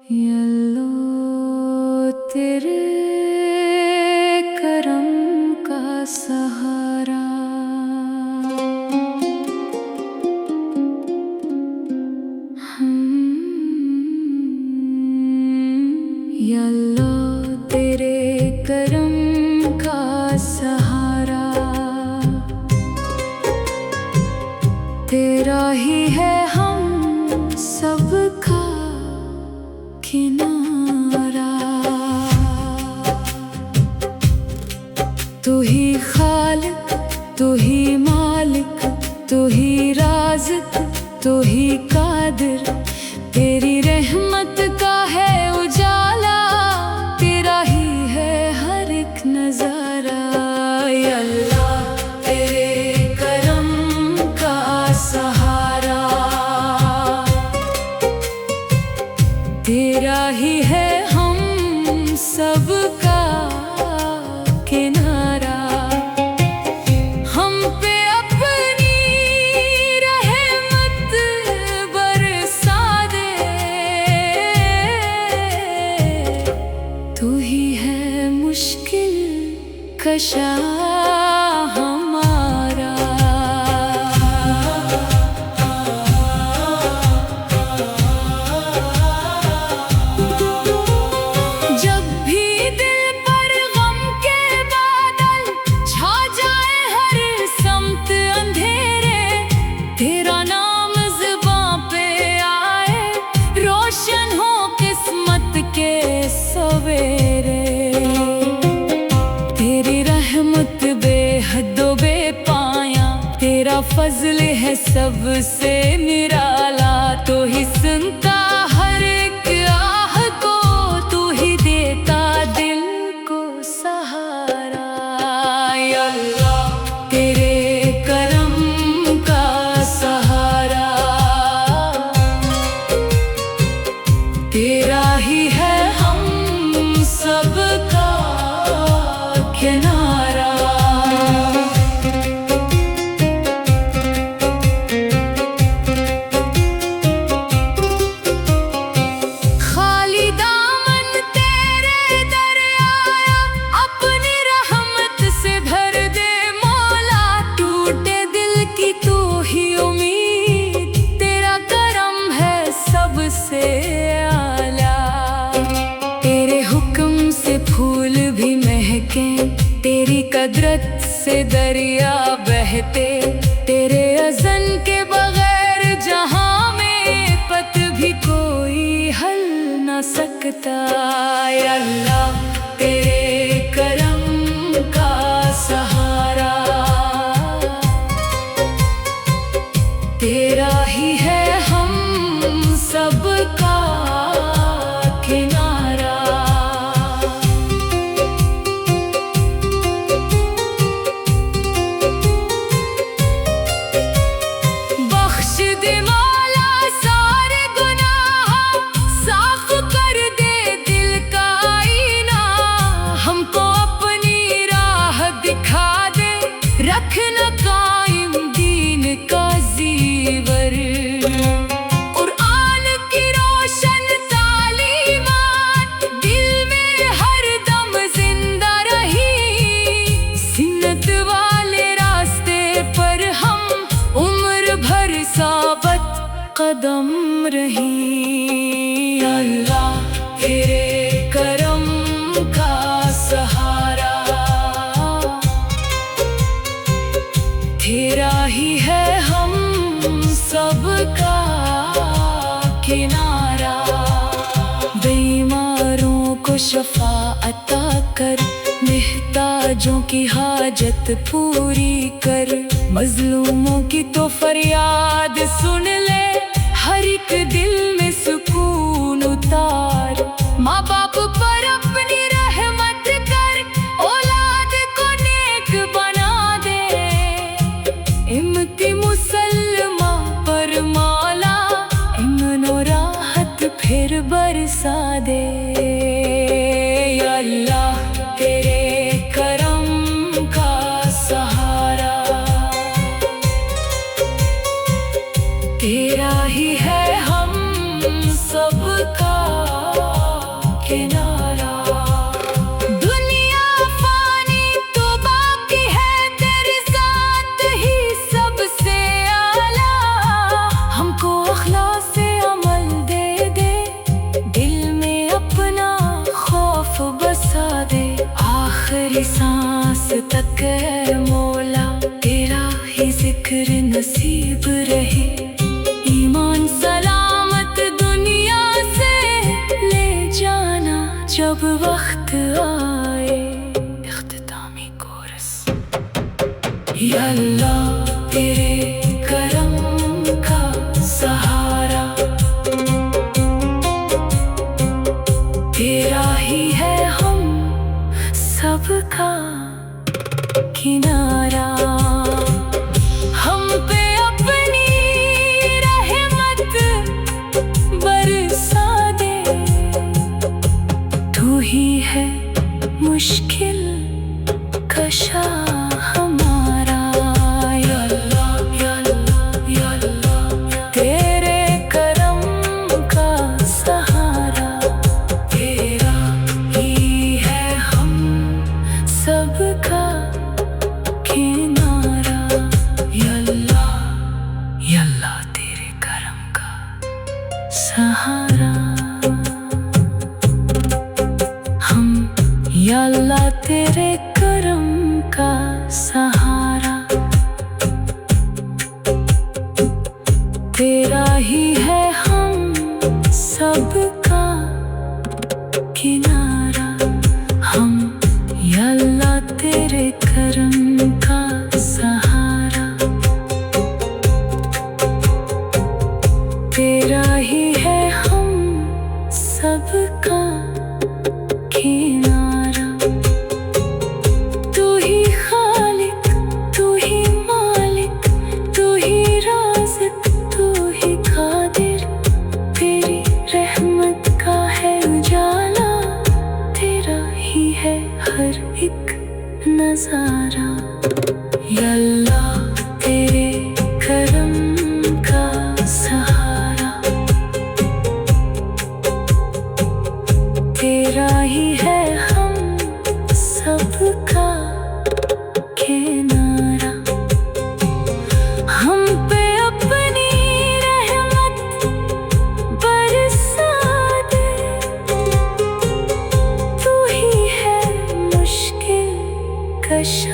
Yellow तेरे करम का सहारा। यल्लो तेरे करम का सहारा, तेरा ही है हम सबका किनारा। तू ही खालिक, तू ही मालिक, तू ही राज़िक, तू ही कादिर। तेरी रहमत का है उजाला, तेरा ही है हर एक नज़ारा। या अल्लाह तेरे करम का सहारा, तेरा ही है हम सबका किनारा। हम पे अपनी रहमत बरसा दे, तू ही है मुश्किल कशा हमारा। जब भी दिल पर गम के बादल छा जाए हर समत अंधेरे, तेरा नाम ज़ुबां पे आए, रोशन हो किस्मत के सवेरे। तेरी रहमत बेहद बेपाया, तेरा फज़ल है सबसे निराला। तो ही सुनता हर एक आह को, तू ही देता दिल को सहारा। या अल्लाह तेरे करम का सहारा, तेरा ही है हम सबका किनारा। खाली दामन तेरे दर आया, अपनी रहमत से भर दे मौला। टूटे दिल की तू ही उम्मीद, तेरा करम है सबसे आला। तेरे हुक्म से फूल भी महके, तेरी कदरत से दरिया बहते। तेरे अज़न के बगैर जहां में पत भी कोई हल न सकता। या अल्लाह तेरे करम का सहारा, तेरा ही है हम सबका किनारा। बख्श दे मौला सारे गुनाह, साफ कर दे दिल का आईना। हमको अपनी राह दिखा दे, रखना कायम दीन का ज़ीवर। कुरान की रोशन तालीमात दिल में हर दम जिंदा रही। सिन्नत वाले रास्ते पर हम उम्र भर साबत कदम रही। या अल्लाह तेरे करम का सहारा, तेरा ही है हम सबका किनारा। बीमारों को शफा अता कर, मुहताजों की हाजत पूरी कर। मजलूमों की तो फरियाद सुन ले, हर एक दिल में सुकून उतार। माँ बाप पर अपनी रहमत कर, औलाद को नेक बना दे। इम्ति मुसलमा पर मौला, इम्न और राहत फिर बरसा दे। या अल्लाह तेरे करम का सहारा, तेरा ही है हम सब। सबका किनारा। दुनिया फानी तो बाकी है, तेरी ज़ात ही सबसे आला। हमको अखलास से अमल दे दे, दिल में अपना खौफ बसा दे। आखिरी सांस तक है मौला, तेरा ही जिक्र नसीब रहे। ईमान सलामत दुनिया से ले जाना जब वक्त आए। इख्तितामी कोरस। या अल्लाह तेरे करम का सहारा, तेरा ही है हम सबका किनारा। हम पे अपनी रहमत बरसा दे, तू ही है मुश्किल कशा हमारा। या अल्लाह या अल्लाह या अल्लाह, तेरे करम का सहारा, तेरा ही है हम सबका किनारा। या अल्लाह तेरे करम का सहारा। हम या अल्लाह तेरे करम का सहारा, तेरा ही है हम सबका किनारा। हम या अल्लाह तेरे करम का सहारा, तेरा ही है हम सबका किनारा। तू ही खालिक, तू ही मालिक, तू ही राज़िक, तू ही कादिर। तेरी रहमत का है उजाला, तेरा ही है हर एक नजारा। या अल्लाह तेरे करम का सहारा, तेरा ही है हम सबका किनारा। हम पे अपनी रहमत बरसा दे, तू ही है मुश्किल कशा